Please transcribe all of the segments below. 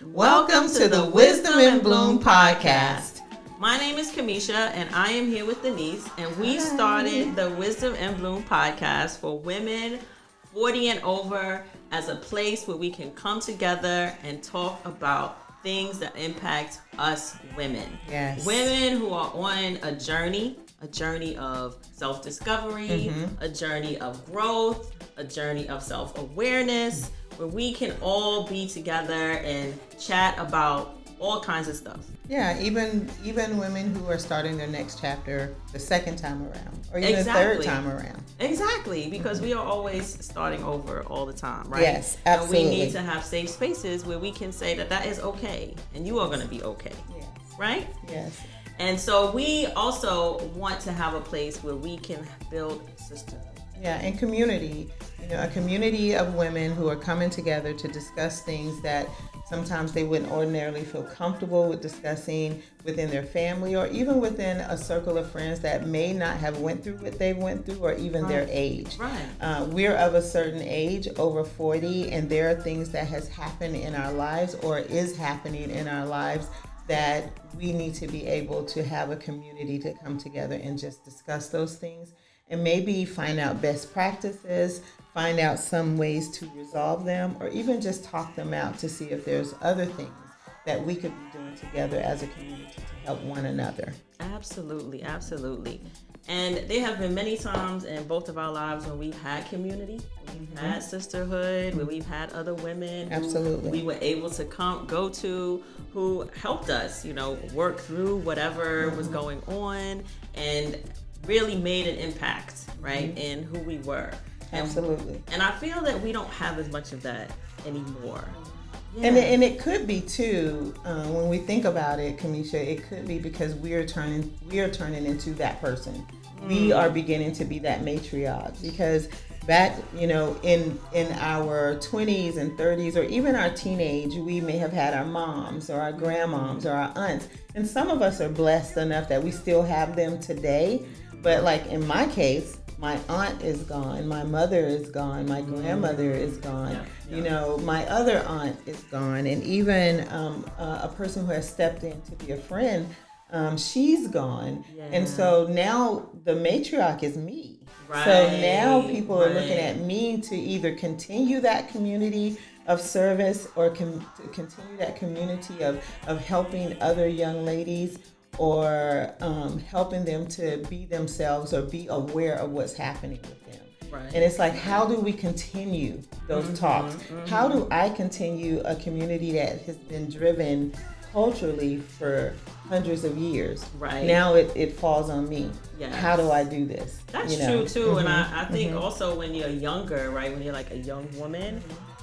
Welcome to the Wisdom in Bloom podcast. My name is Kamesha, and I am here with Denise, and we started the Wisdom in Bloom podcast for women 40 and over as a place where we can come together and talk about things that impact us women. Yes. Women who are on a journey of self-discovery, a journey of growth, a journey of self-awareness, where we can all be together and chat about all kinds of stuff. Yeah, even women who are starting their next chapter the second time around, or even the third time around. Exactly, because we are always starting over all the time, right? Yes, absolutely. And we need to have safe spaces where we can say that is okay, and you are going to be okay. Yes. Right? Yes. And so we also want to have a place where we can build sisterhood. Yeah, and community. A community of women who are coming together to discuss things that sometimes they wouldn't ordinarily feel comfortable with discussing within their family, or even within a circle of friends that may not have went through what they went through, or even their age. Right. We're of a certain age, over 40, and there are things that has happened in our lives or is happening in our lives that we need to be able to have a community to come together and just discuss those things, and maybe find out best practices, find out some ways to resolve them, or even just talk them out to see if there's other things that we could be doing together as a community to help one another. Absolutely, absolutely. And there have been many times in both of our lives when we've had community, when we've had sisterhood, when we've had other women who we were able to go to, who helped us, work through whatever was going on, and really made an impact, right, in who we were. Absolutely. And I feel that we don't have as much of that anymore. Yeah. And it could be too, when we think about it, Kamesha, it could be because we are turning into that person. We are beginning to be that matriarch, because back, in our 20s and 30s, or even our teenage, we may have had our moms or our grandmoms or our aunts. And some of us are blessed enough that we still have them today. But like in my case, my aunt is gone, my mother is gone, my grandmother is gone, my other aunt is gone, and even a person who has stepped in to be a friend, she's gone. Yeah. And so now the matriarch is me. Right. So now people are looking at me to either continue that community of service, or to continue that community of helping other young ladies, or helping them to be themselves or be aware of what's happening with them. Right. And it's like, how do we continue those talks? How do I continue a community that has been driven culturally for hundreds of years? Right. Now it falls on me. Yes. How do I do this? That's true too. And I think also when you're younger, right, when you're like a young woman,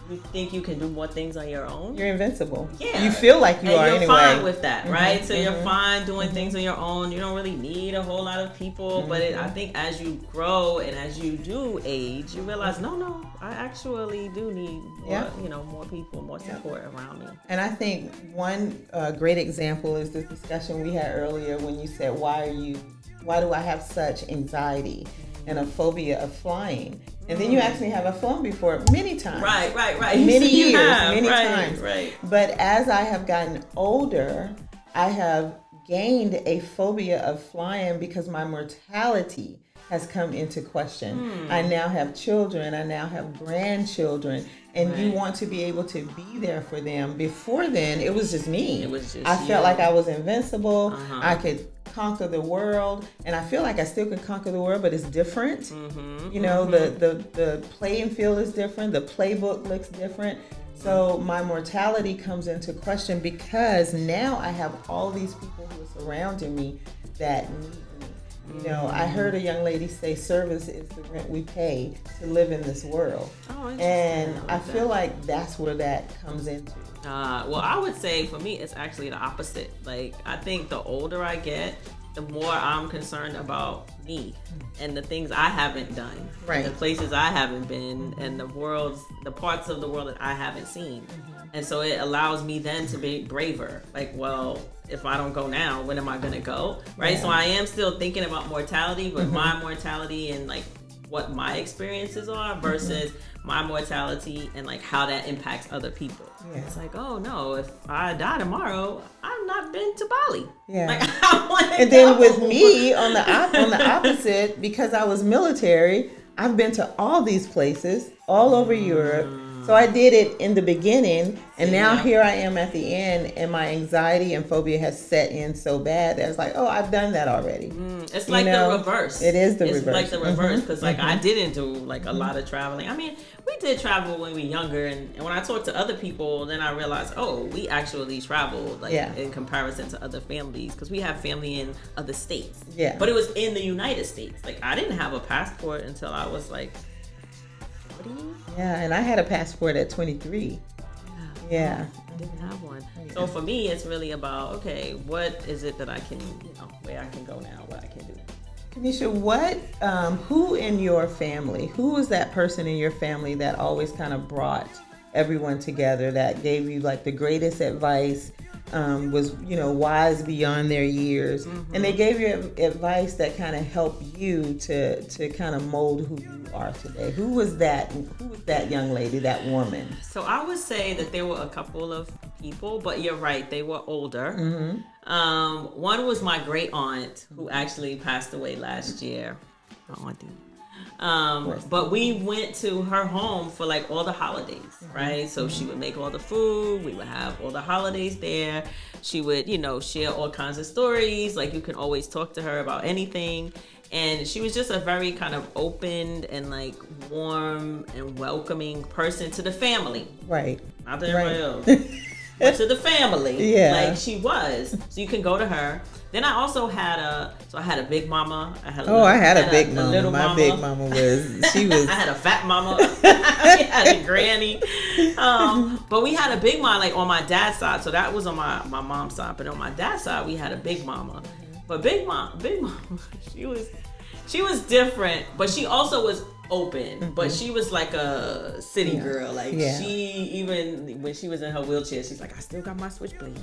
you think you can do more things on your own. You're invincible. Yeah. You feel like you are anyway. And you're fine with that, right? So you're fine doing things on your own. You don't really need a whole lot of people. But I think as you grow and as you do age, you realize, no, I actually do need more, more people, more support around me. And I think one great example is the discussion we had earlier when you said, why do I have such anxiety and a phobia of flying? And then you asked me, have I flown before? Many times. Right. Many years, many times. Right. But as I have gotten older, I have gained a phobia of flying because my mortality has come into question. I now have children. I now have grandchildren. And you want to be able to be there for them. Before then, it was just me. I felt like I was invincible. I could conquer the world, and I feel like I still can conquer the world, but it's different. The playing field is different. The playbook looks different. So my mortality comes into question because now I have all these people who are surrounding me that need me. I heard a young lady say service is the rent we pay to live in this world. And I feel like that's where that comes into. Well, I would say for me, it's actually the opposite. Like, I think the older I get, the more I'm concerned about me and the things I haven't done, right, the places I haven't been, and the parts of the world that I haven't seen. And so it allows me then to be braver. Like, well, if I don't go now, when am I going to go? Right. Yeah. So I am still thinking about mortality, but my mortality and like what my experiences are versus my mortality and like how that impacts other people. Yeah. It's like, oh no, if I die tomorrow, I've not been to Bali. Yeah. Like, and then with me on the opposite, because I was military, I've been to all these places all over Europe. So I did it in the beginning, and now here I am at the end, and my anxiety and phobia has set in so bad that it's like, oh, I've done that already. It's like the reverse. It is the reverse. It's like the reverse, because like I didn't do like a lot of traveling. I mean, we did travel when we were younger, and when I talked to other people, then I realized, oh, we actually traveled like in comparison to other families, because we have family in other states. Yeah. But it was in the United States. Like I didn't have a passport until I was like, yeah, and I had a passport at 23. Yeah. I didn't have one. Yeah. So for me, it's really about, okay, what is it that I can, where I can go now, what I can do. Kamesha, who in your family, who was that person in your family that always kind of brought everyone together, that gave you like the greatest advice, was, wise beyond their years, and they gave you advice that kind of helped you to kind of mold who you are today? Who was that young lady, that woman? So I would say that there were a couple of people, but you're right, they were older. One was my great aunt, who actually passed away last year. My auntie. But we went to her home for like all the holidays, right? So she would make all the food. We would have all the holidays there. She would, share all kinds of stories. Like you can always talk to her about anything. And she was just a very kind of open and like warm and welcoming person to the family. Right. Not to everybody else. But to the family. Yeah. Like she was. So you can go to her. Then I also had a big mama. I had a big mama. My big mama she was. I had a fat mama. I had a granny. But we had a big mama like on my dad's side. So that was on my mom's side. But on my dad's side, we had a big mama. But big mama, she was different. But she also was open, but she was like a city girl. Like she, even when she was in her wheelchair, she's like, I still got my switchblade,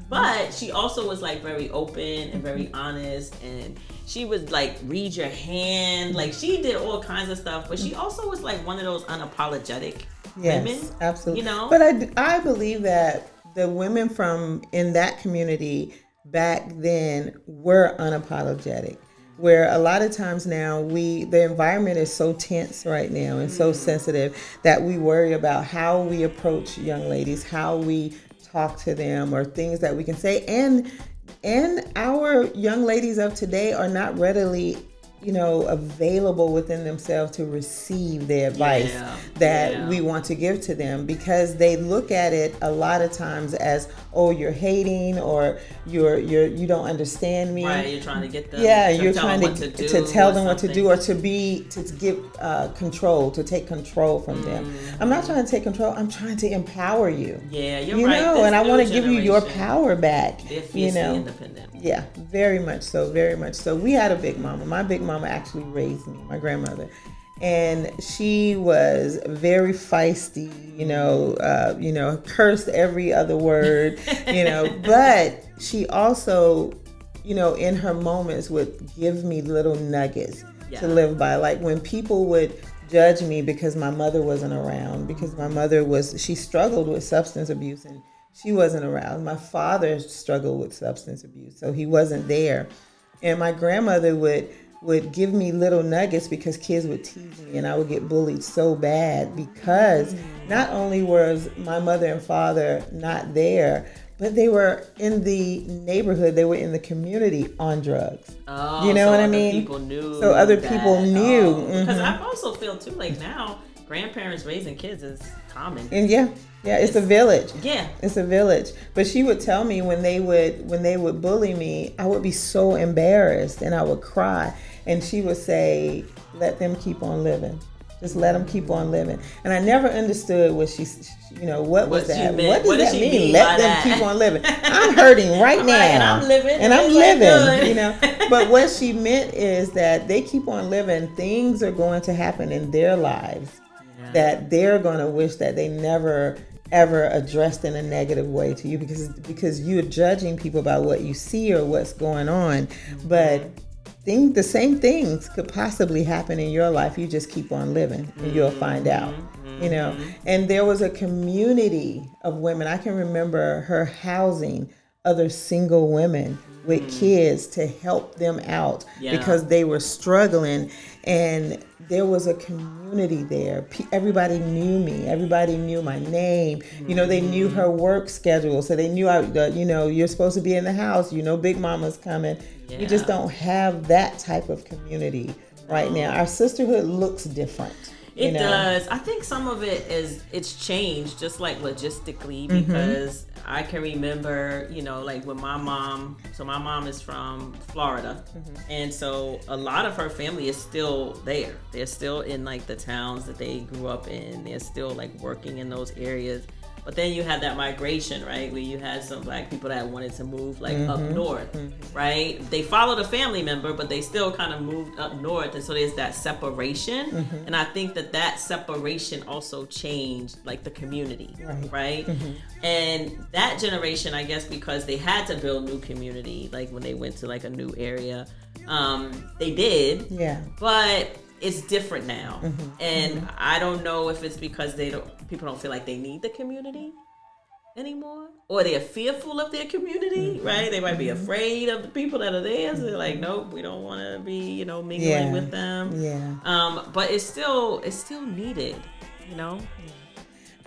But she also was like very open and very honest, and she would like read your hand. Like she did all kinds of stuff, but she also was like one of those unapologetic women. Absolutely. But I believe that the women from in that community back then were unapologetic. Where a lot of times now the environment is so tense right now and so sensitive that we worry about how we approach young ladies, how we talk to them, or things that we can say. And our young ladies of today are not readily, available within themselves to receive the advice that we want to give to them, because they look at it a lot of times as, oh, you're hating, or you don't understand me. Right, you're trying to get them. Yeah, you're trying to tell them what to do, or to give control, to take control from them. I'm not trying to take control. I'm trying to empower you. Yeah, you're right. And I want to give you your power back. They're fiercely independent. Yeah, very much so, very much so. We had a big mama. My big mama actually raised me, my grandmother. And she was very feisty, cursed every other word, but she also, in her moments would give me little nuggets to live by. Like when people would judge me because my mother wasn't around, because my mother she struggled with substance abuse and she wasn't around. My father struggled with substance abuse, so he wasn't there. And my grandmother would give me little nuggets because kids would tease me and I would get bullied so bad because not only was my mother and father not there, but they were in the neighborhood, they were in the community on drugs. Oh, you know what I mean? People knew. So other people knew. Because I also feel too like now grandparents raising kids is common. And yeah, it's a village. Yeah, it's a village. But she would tell me when they would bully me, I would be so embarrassed and I would cry. And she would say, "Let them keep on living. Just let them keep on living." And I never understood what what was that? What does that mean? Let them keep on living. I'm hurting right now, and I'm living. And I'm living. But what she meant is that they keep on living. Things are going to happen in their lives that they're going to wish that they never ever addressed in a negative way to you, because you're judging people by what you see or what's going on, but the same things could possibly happen in your life. You just keep on living and you'll find out, you know. And there was a community of women. I can remember her housing other single women with kids to help them out because they were struggling. And there was a community there. Everybody knew me. Everybody knew my name. You know, they knew her work schedule. So they knew, you know, you're supposed to be in the house. You know, Big Mama's coming. Yeah. We just don't have that type of community right now. Our sisterhood looks different. It does. I think some of it it's changed, just like logistically, because I can remember, you know, like when my mom is from Florida, and so a lot of her family is still there. They're still in like the towns that they grew up in. They're still like working in those areas. But then you had that migration, right, where you had some Black people that wanted to move like up north, right? They followed a family member, but they still kind of moved up north, and so there's that separation. And I think that separation also changed like the community, right? And that generation, I guess, because they had to build new community, like when they went to like a new area, they did. Yeah. But it's different now, and I don't know if it's because people don't feel like they need the community anymore, or they're fearful of their community, right? They might be afraid of the people that are there, so they're like, nope, we don't want to be, you know, mingling with them. Yeah. But it's still needed, you know.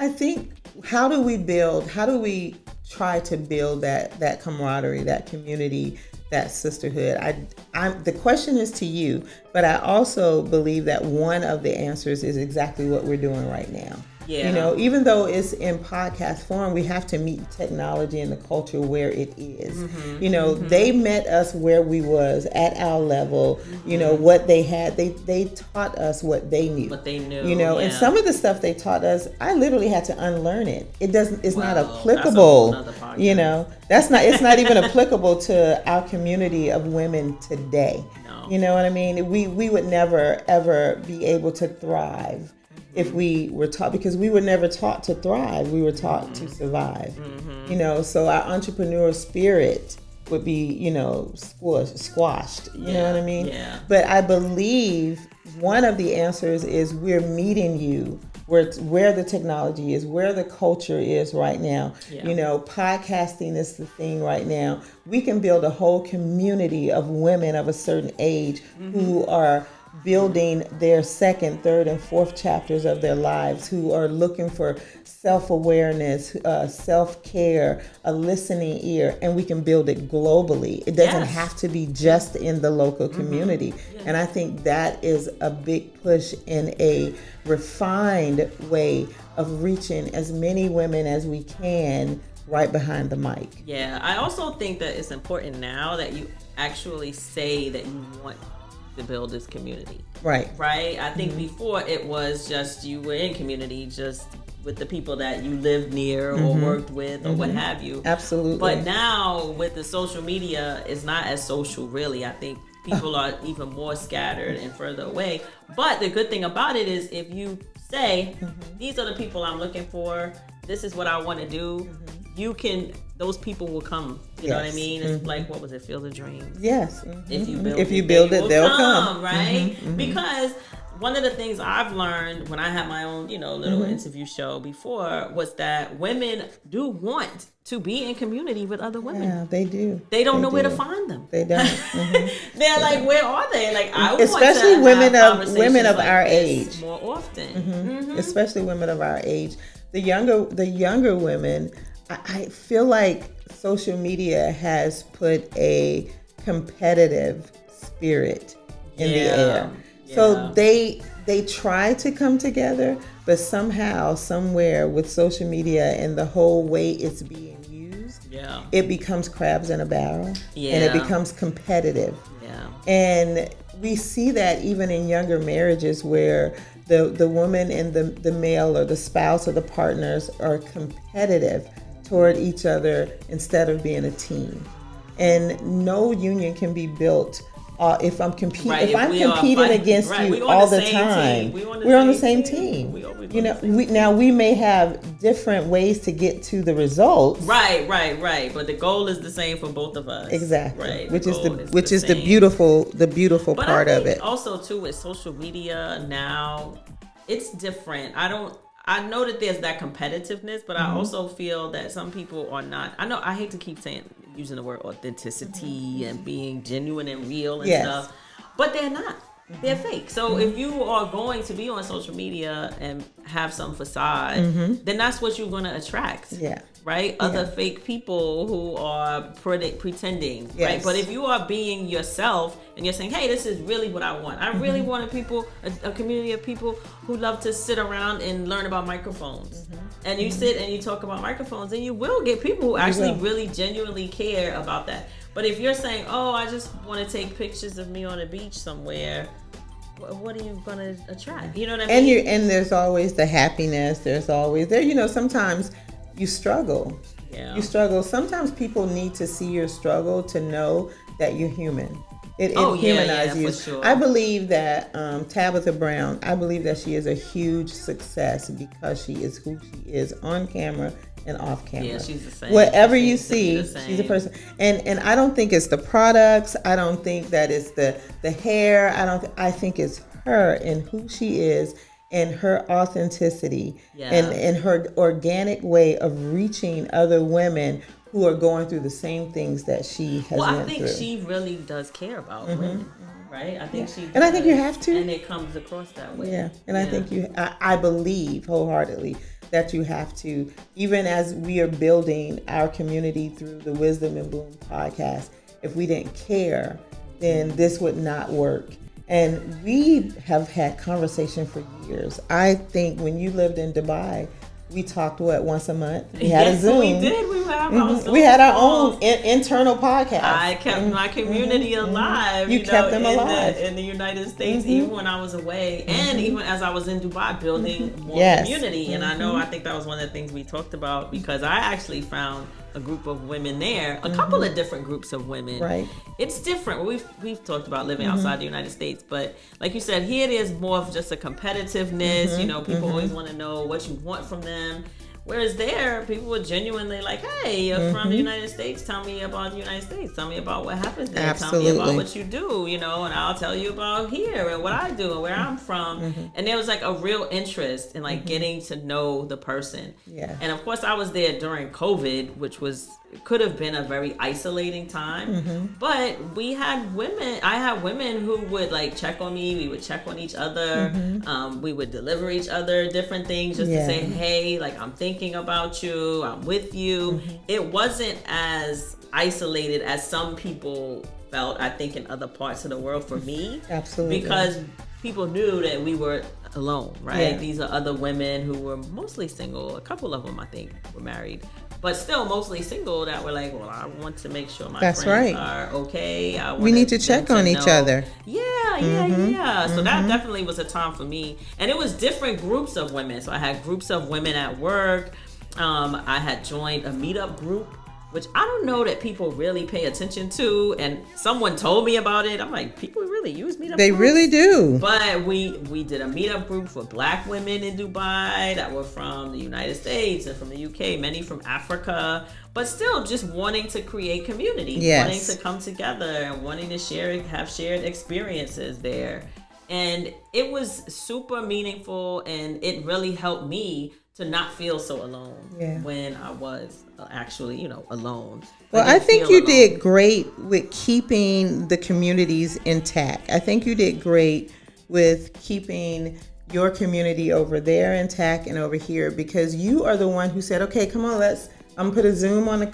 I think how do we try to build that camaraderie, that community, that sisterhood? The question is to you, but I also believe that one of the answers is exactly what we're doing right now. Yeah. You know, even though it's in podcast form, we have to meet technology and the culture where it is. You know, they met us where we was at our level. You know, what they had, they taught us what they knew. What they knew. You know, and some of the stuff they taught us, I literally had to unlearn it. It's not applicable. You know, it's not even applicable to our community of women today. No. You know what I mean? We would never ever be able to thrive if we were taught, because we were never taught to thrive. We were taught to survive. You know, so our entrepreneurial spirit would be, you know, squashed. You know what I mean? Yeah. But I believe one of the answers is we're meeting you where the technology is, where the culture is right now. Yeah. You know, podcasting is the thing right now. We can build a whole community of women of a certain age who are building their second, third, and fourth chapters of their lives, who are looking for self-awareness, self-care, a listening ear, and we can build it globally. It doesn't have to be just in the local community. And I think that is a big push in a refined way of reaching as many women as we can right behind the mic. Yeah, I also think that it's important now that you actually say that you want to build this community. Right. I think before it was just you were in community just with the people that you lived near or worked with or what have you. Absolutely. But now with the social media, it's not as social really. I think people are even more scattered and further away. But the good thing about it is if you say, these are the people I'm looking for, this is what I want to do, those people will come. You know what I mean? It's like, what was it? Field of Dreams. Yes. If you build it, they'll come. Right? Because one of the things I've learned when I had my own, you know, little interview show before was that women do want to be in community with other women. Yeah, they do. They don't know where to find them. They don't. They're like, where are they? Like, I especially want to women of our age more often. Especially women of our age. The younger women. I feel like social media has put a competitive spirit in the air. Yeah. So they try to come together, but somehow, somewhere with social media and the whole way it's being used, it becomes crabs in a barrel, and it becomes competitive. Yeah. And we see that even in younger marriages where the woman and the male or the spouse or the partners are competitive toward each other instead of being a team. And no union can be built if I'm competing, right. if I'm competing against you all the time, we're on the same team. We may have different ways to get to the results. Right. But the goal is the same for both of us. Exactly. Right. Which is the beautiful part of it. Also, too, with social media now, it's different. I know that there's that competitiveness, but I also feel that some people are not. I hate to keep using the word authenticity and being genuine and real and stuff, but they're not. They're fake. So if you are going to be on social media and have some facade, then that's what you're going to attract. Yeah. Right? Other fake people who are pretending. Yes. Right? But if you are being yourself and you're saying, hey, this is really what I want. I really wanted a community of people who love to sit around and learn about microphones. And you sit and you talk about microphones, and you will get people who actually really genuinely care about that. But if you're saying, oh, I just want to take pictures of me on a beach somewhere, what are you going to attract? You know what I mean? And there's always the happiness. There's always sometimes you struggle. Yeah. You struggle. Sometimes people need to see your struggle to know that you're human. It humanizes you. For sure. I believe that Tabitha Brown, I believe that she is a huge success because she is who she is on camera and off camera. Yeah, she's the same. Whatever you see, she's a person. And I don't think it's the products. I don't think that it's the hair. I think it's her and who she is and her authenticity and her organic way of reaching other women who are going through the same things that she has went through. I think she really does care about women, right? I think she does, and I think you have to. And it comes across that way. Yeah, and I think I believe wholeheartedly that you have to, even as we are building our community through the Wisdom and Bloom podcast, if we didn't care, then this would not work. And we have had conversation for years. I think when you lived in Dubai, we talked once a month. We had a Zoom. We did. We had our own internal podcast. I kept my community alive. You kept them alive in the United States, even when I was away, and even as I was in Dubai, building more community. And I think that was one of the things we talked about, because I actually found a group of women there, a couple of different groups of women. Right. It's different. We've talked about living outside the United States, but like you said, here it is more of just a competitiveness. People always want to know what you want from them. Whereas there, people were genuinely like, hey, you're from the United States. Tell me about the United States. Tell me about what happens there. Absolutely. Tell me about what you do, and I'll tell you about here and what I do and where I'm from. And there was like a real interest in like getting to know the person. Yeah. And of course, I was there during COVID, which could have been a very isolating time. But I had women who would like check on me. We would check on each other. We would deliver each other different things just to say, hey, like, I'm thinking about you, I'm with you. It wasn't as isolated as some people felt, I think, in other parts of the world for me. Absolutely. Because people knew that we were alone, right? Yeah. These are other women who were mostly single. A couple of them, I think, were married. But still mostly single, that were like, well, I want to make sure my friends are okay. We need to check on each other. Yeah. So that definitely was a time for me. And it was different groups of women. So I had groups of women at work. I had joined a meetup group, which I don't know that people really pay attention to. And someone told me about it. I'm like, people really use meetup They groups? really do. But we did a meetup group for Black women in Dubai that were from the United States and from the UK, many from Africa, but still just wanting to create community, wanting to come together and wanting to have shared experiences there. And it was super meaningful, and it really helped me to not feel so alone when I was actually, alone. Well, I think you did great with keeping the communities intact. I think you did great with keeping your community over there intact and over here, because you are the one who said, okay, come on, I'm gonna put a Zoom on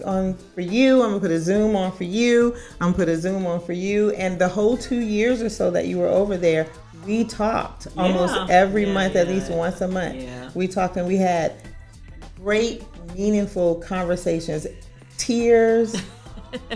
for you. I'm gonna put a Zoom on for you. I'm gonna put a Zoom on for you. And the whole 2 years or so that you were over there, we talked almost every month, at least once a month. Yeah. We talked, and we had great, meaningful conversations, tears,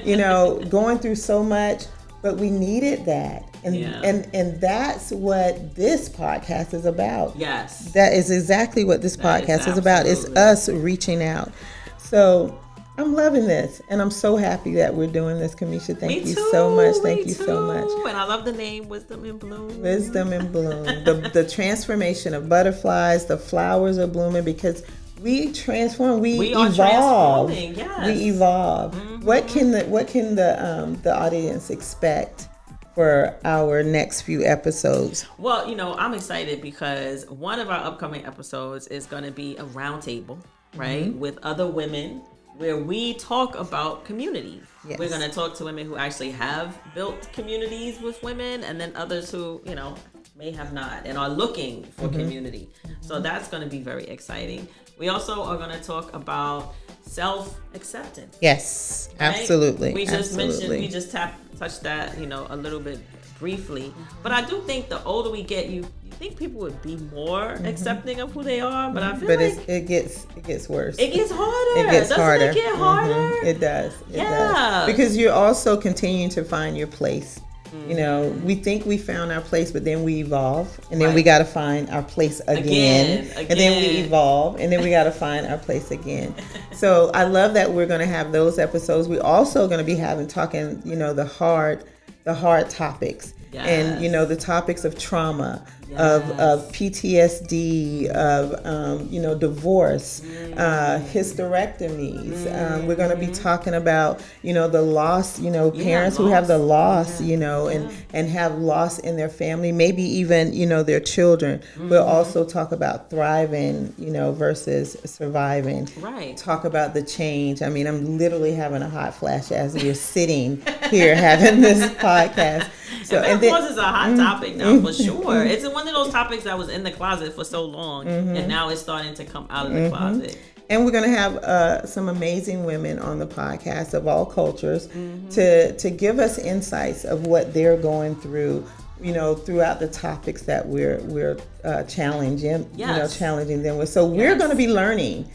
going through so much, but we needed that. And that's what this podcast is about. Yes. That is exactly what this podcast is about. It's us reaching out. So I'm loving this, and I'm so happy that we're doing this, Kamesha. Thank you so much. Thank you so much. And I love the name Wisdom in Bloom. Wisdom in Bloom. The transformation of butterflies, the flowers are blooming because we transform. We evolve. Yes. We evolve. Mm-hmm. What can the audience expect for our next few episodes? Well, I'm excited because one of our upcoming episodes is going to be a roundtable, right, with other women, where we talk about community. Yes. We're going to talk to women who actually have built communities with women, and then others who, may have not and are looking for community. So that's going to be very exciting. We also are going to talk about self-acceptance. Yes, right? Absolutely. We just touched that, a little bit briefly. But I do think the older we get, you think people would be more accepting of who they are, but I feel it gets worse. It gets harder. It gets harder. It get harder? It does. It does. Because you're also continuing to find your place. We think we found our place, but then we evolve, and then we got to find our place again, and then we evolve, and then we got to find our place again. So I love that we're going to have those episodes. We're also going to be talking, the hard topics. Yes. And the topics of trauma, of PTSD, of divorce, hysterectomies. We're going to be talking about the loss, parents who have the loss, and have loss in their family, maybe even their children. We'll also talk about thriving, versus surviving. Right. Talk about the change. I mean, I'm literally having a hot flash as we're sitting here having this podcast. So, and menopause is a hot topic now for sure. It's one of those topics that was in the closet for so long, and now it's starting to come out of the closet. And we're going to have some amazing women on the podcast of all cultures to give us insights of what they're going through, throughout the topics that we're challenging, challenging them with. So we're going to be learning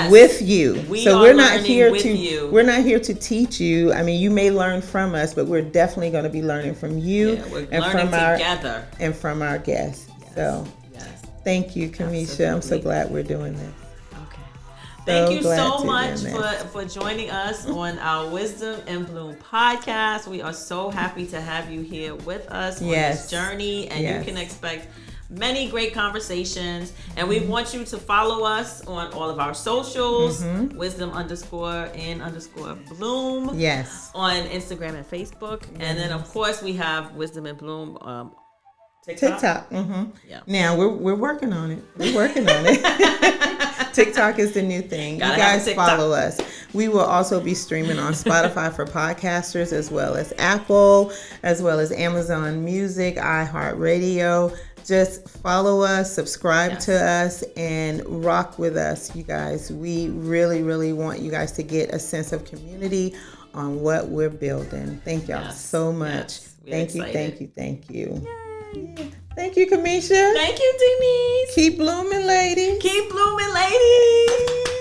with you. We're not here to teach you. I mean, you may learn from us, but we're definitely going to be learning from you and from our guests. Yes. So thank you, Kamesha. Absolutely. I'm so glad we're doing this. Thank you so much for joining us on our Wisdom in Bloom podcast. We are so happy to have you here with us on this journey, and you can expect many great conversations. And we want you to follow us on all of our socials, Wisdom_in_Bloom. Yes. On Instagram and Facebook. And then, of course, we have Wisdom in Bloom TikTok. Yeah. Now we're working on it. TikTok is the new thing. You guys follow us. We will also be streaming on Spotify for podcasters, as well as Apple, as well as Amazon Music, iHeartRadio. Just follow us, subscribe to us, and rock with us, you guys. We really, really want you guys to get a sense of community on what we're building. Thank y'all so much. Thank you. Thank you. Thank you, Kamesha. Thank you, Denise. Keep blooming, ladies. Keep blooming, ladies.